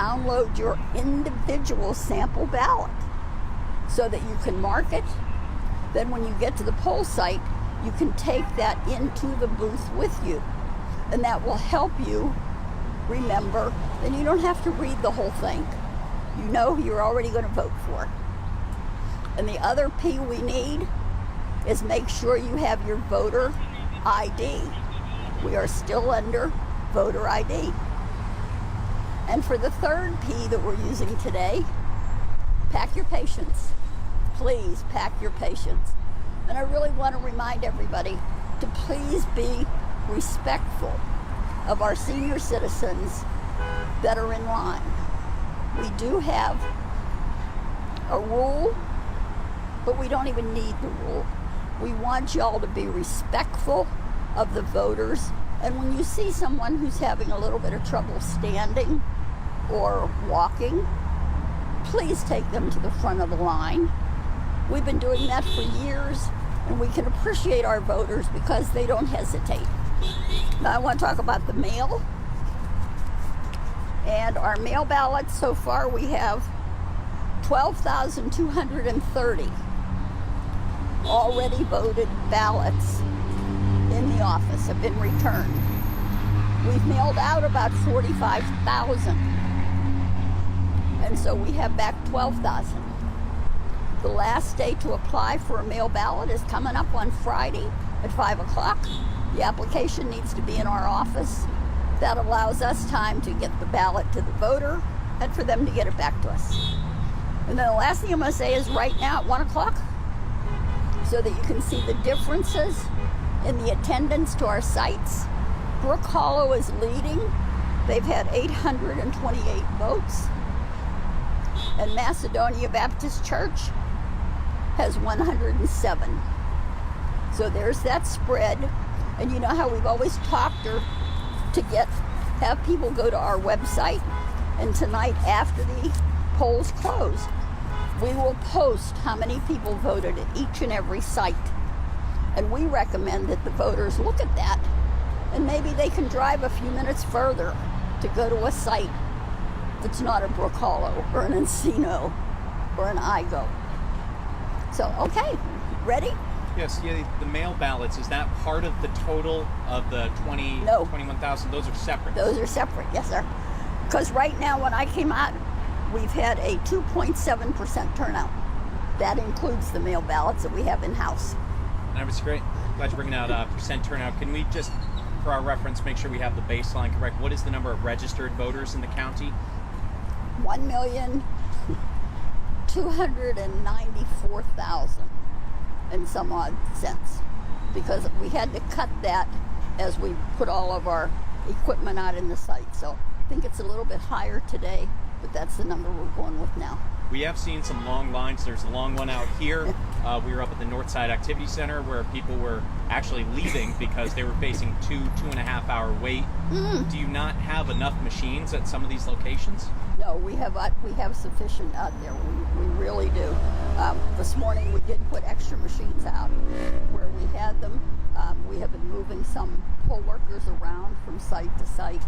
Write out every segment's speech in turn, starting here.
download your individual sample ballot so that you can mark it. Then when you get to the poll site, you can take that into the booth with you. And that will help you remember, and you don't have to read the whole thing. You know who you're already going to vote for. And the other P we need is make sure you have your voter ID. We are still under voter ID. And for the third P that we're using today, pack your patience. Please pack your patience. And I really want to remind everybody to please be respectful of our senior citizens that are in line. We do have a rule, but we don't even need the rule. We want y'all to be respectful of the voters. And when you see someone who's having a little bit of trouble standing or walking, please take them to the front of the line. We've been doing that for years, and we can appreciate our voters because they don't hesitate. Now I want to talk about the mail. And our mail ballots, so far we have 12,230 already voted ballots in the office have been returned. We've mailed out about 45,000. And so we have back 12,000. The last day to apply for a mail ballot is coming up on Friday at 5 o'clock. The application needs to be in our office. That allows us time to get the ballot to the voter and for them to get it back to us. And then the last thing I'm going to say is right now at 1 o'clock, so that you can see the differences in the attendance to our sites. Brook Hollow is leading. They've had 828 votes. And Macedonia Baptist Church has 107. So there's that spread. And you know how we've always talked to have people go to our website, and tonight after the polls close, we will post how many people voted at each and every site. And we recommend that the voters look at that, and maybe they can drive a few minutes further to go to a site that's not a Brook Hollow or an Encino or an Igo. So, okay, ready? Yes, yeah, the mail ballots, is that part of the total of the 21,000? Those are separate? Those are separate, yes, sir. Because right now when I came out, we've had a 2.7% turnout. That includes the mail ballots that we have in-house. That was great. Glad you're bringing out percent turnout. Can we just, for our reference, make sure we have the baseline correct? What is the number of registered voters in the county? 1,294,000 and some odd cents, because we had to cut that as we put all of our equipment out in the site. So I think it's a little bit higher today, but that's the number we're going with now. We have seen some long lines. There's a long one out here. We were up at the Northside Activity Center where people were actually leaving because they were facing 2.5 hour wait. Do you not have enough machines at some of these locations? No, we have sufficient out there. We really do. This morning we did put extra machines out where we had them. We have been moving some poll workers around from site to site.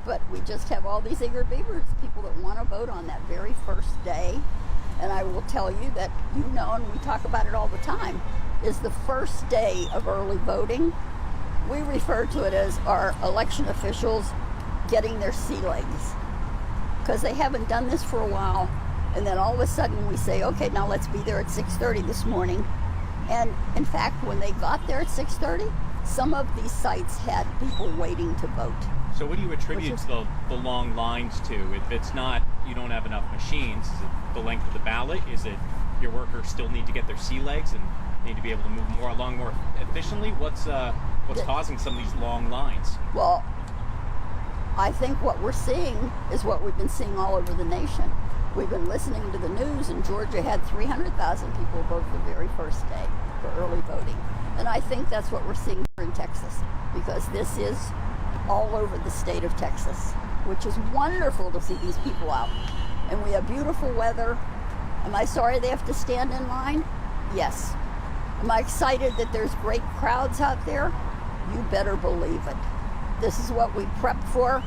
But we just have all these eager beavers, people that want to vote on that very first day. And I will tell you that, you know, and we talk about it all the time, is the first day of early voting. We refer to it as our election officials getting their sea legs, because they haven't done this for a while. And then all of a sudden we say, okay, now let's be there at 6:30 this morning. And in fact, when they got there at 6:30, some of these sites had people waiting to vote. So what do you attribute the long lines to? If it's not, you don't have enough machines, is it the length of the ballot? Is it your workers still need to get their sea legs and need to be able to move along more efficiently? What's causing some of these long lines? Well, I think what we're seeing is what we've been seeing all over the nation. We've been listening to the news, and Georgia had 300,000 people vote the very first day for early voting. And I think that's what we're seeing here in Texas, because this is all over the state of Texas, which is wonderful to see these people out. And we have beautiful weather. Am I sorry they have to stand in line? Yes. Am I excited that there's great crowds out there? You better believe it. This is what we prepped for.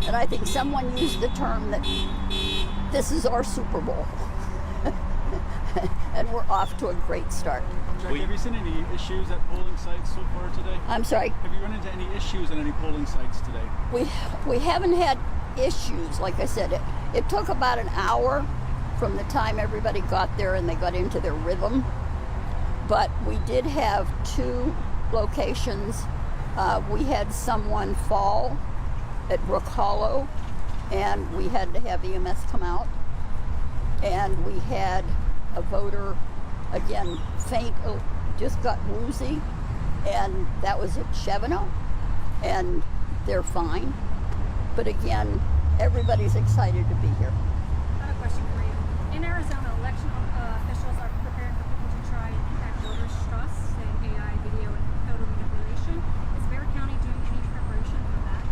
And I think someone used the term that this is our Super Bowl. And we're off to a great start. Jack, have you seen any issues at polling sites so far today? I'm sorry? Have you run into any issues at any polling sites today? We haven't had issues. Like I said, it took about an hour from the time everybody got there and they got into their rhythm. But we did have 2 locations. We had someone fall at Brook Hollow, and we had to have EMS come out. And we had a voter, again, faint, just got woozy, and that was at Chevino, and they're fine. But again, everybody's excited to be here. I have a question for you. In Arizona, election officials are preparing for people to try and impact voters' trust, say AI, video, and photo manipulation. Is Bexar County doing any preparation for that?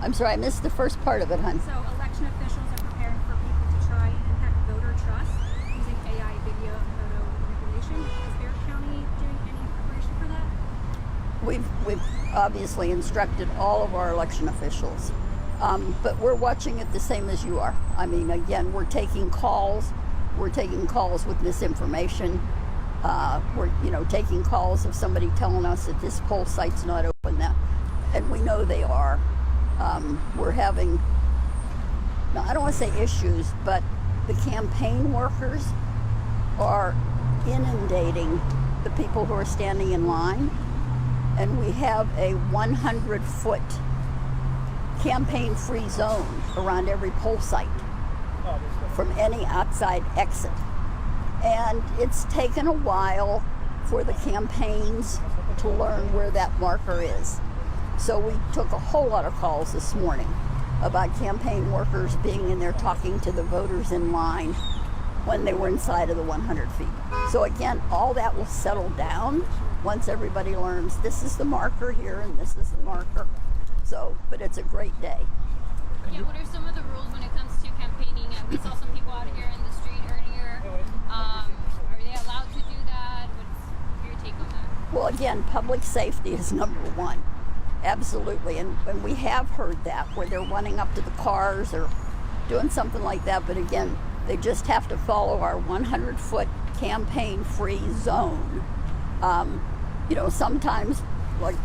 I'm sorry, I missed the first part of it, hon. So election officials are preparing for people to try and impact voter trust using AI, video, and photo manipulation. Is Bexar County doing any preparation for that? We've obviously instructed all of our election officials, but we're watching it the same as you are. I mean, again, we're taking calls. We're taking calls with misinformation. We're taking calls of somebody telling us that this poll site's not open, and we know they are. We're having, now I don't want to say issues, but the campaign workers are inundating the people who are standing in line, and we have a 100-foot campaign-free zone around every poll site from any outside exit. And it's taken a while for the campaigns to learn where that marker is. So we took a whole lot of calls this morning about campaign workers being in there talking to the voters in line when they were inside of the 100 feet. So again, all that will settle down once everybody learns this is the marker here and this is the marker. So, but it's a great day. Yeah, what are some of the rules when it comes to campaigning? We saw some people out here in the street earlier. Are they allowed to do that? What's your take on that? Well, again, public safety is number one. Absolutely. And we have heard that where they're running up to the cars or doing something like that. But again, they just have to follow our 100-foot campaign-free zone. Sometimes, like,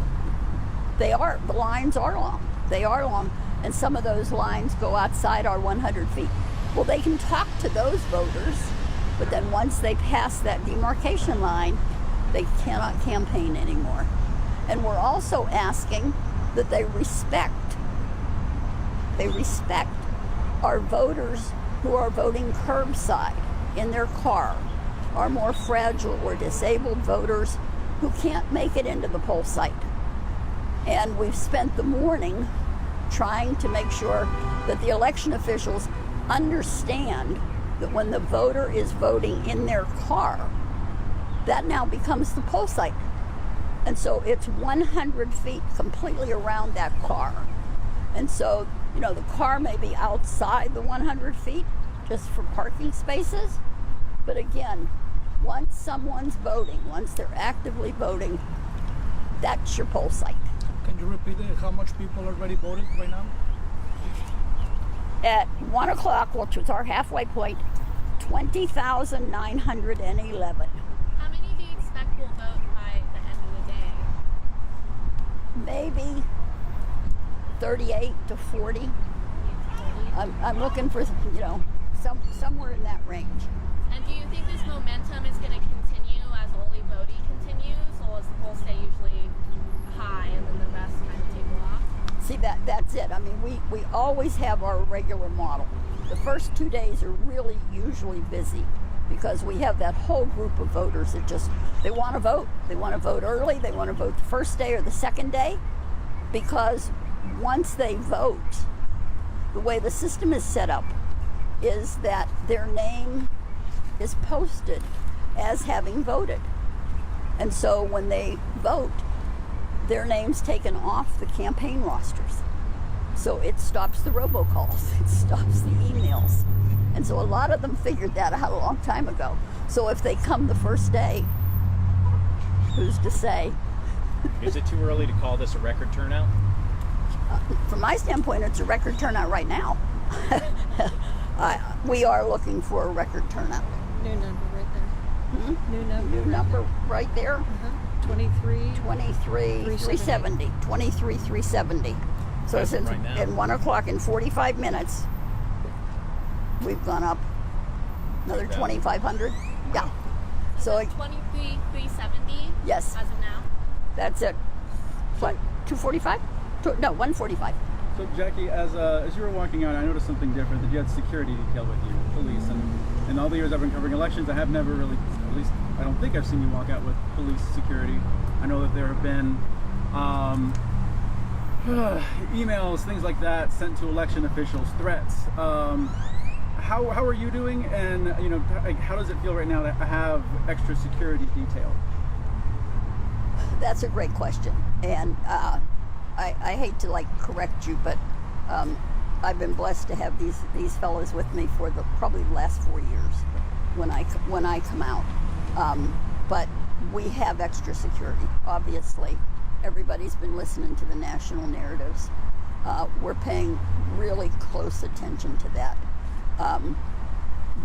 the lines are long. They are long. And some of those lines go outside our 100 feet. Well, they can talk to those voters, but then once they pass that demarcation line, they cannot campaign anymore. And we're also asking that they respect our voters who are voting curbside in their car, our more fragile or disabled voters who can't make it into the poll site. And we've spent the morning trying to make sure that the election officials understand that when the voter is voting in their car, that now becomes the poll site. And so it's 100 feet completely around that car. And so, the car may be outside the 100 feet just for parking spaces. But again, once someone's voting, once they're actively voting, that's your poll site. Can you repeat it? How much people already voted right now? At 1 o'clock, which was our halfway point, 20,911. How many do you expect will vote by the end of the day? Maybe 38 to 40. I'm looking for, somewhere in that range. And do you think this momentum is going to continue as early voting continues, or is the poll stay usually high and then the rest kind of table off? See, that's it. I mean, we always have our regular model. The first 2 days are really usually busy because we have that whole group of voters that they want to vote. They want to vote early. They want to vote the first day or the second day, because once they vote, the way the system is set up is that their name is posted as having voted. And so when they vote, their name's taken off the campaign rosters. So it stops the robocalls, it stops the emails. And so a lot of them figured that out a long time ago. So if they come the first day, who's to say? Is it too early to call this a record turnout? From my standpoint, it's a record turnout right now. We are looking for a record turnout. New number right there. New number. New number right there. 23. 23,370. 23,370. So That's since right now. at 1 o'clock in 45 minutes, we've gone up another 2,500. Yeah. So like, 23,370 yes, as of now. that's it. What? 245? No, 145. So Jackie, as you were walking out, I noticed something different, that you had security detail with you, police, and all the years I've been covering elections, I have never really, at least I don't think I've seen you walk out with police security. I know that there have been emails, things like that, sent to election officials, threats. How are you doing, and how does it feel right now to have extra security detail? That's a great question, and I hate to correct you, but I've been blessed to have these fellows with me for probably the last 4 years when I come out. But we have extra security. Obviously, everybody's been listening to the national narratives. We're paying really close attention to that.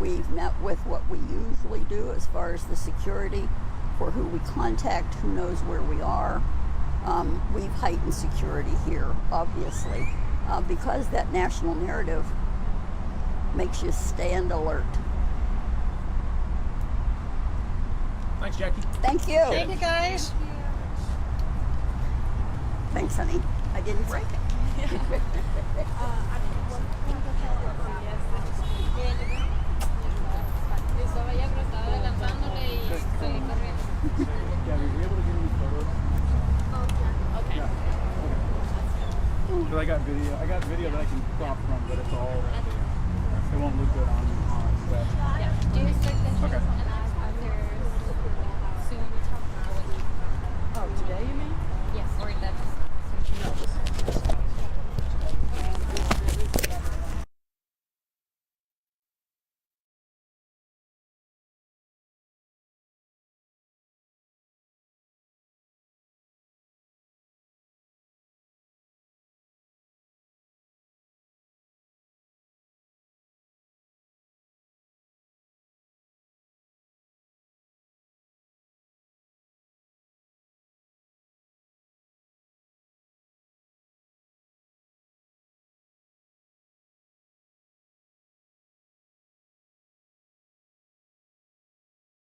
We've met with what we usually do as far as the security for who we contact, who knows where we are. We've heightened security here, obviously, because that national narrative makes you stand alert. Thanks, Jackie. Thank you. Thank you, guys. Thanks, honey. I didn't break it. Estaba ya, pero estaba adelantándole y seguí corriendo. Gabby, were you able to give me these photos? Okay. Yeah. Okay. Because I got video that I can crop from, but it's all, it won't look good on web. Yeah. Do you expect that? Okay.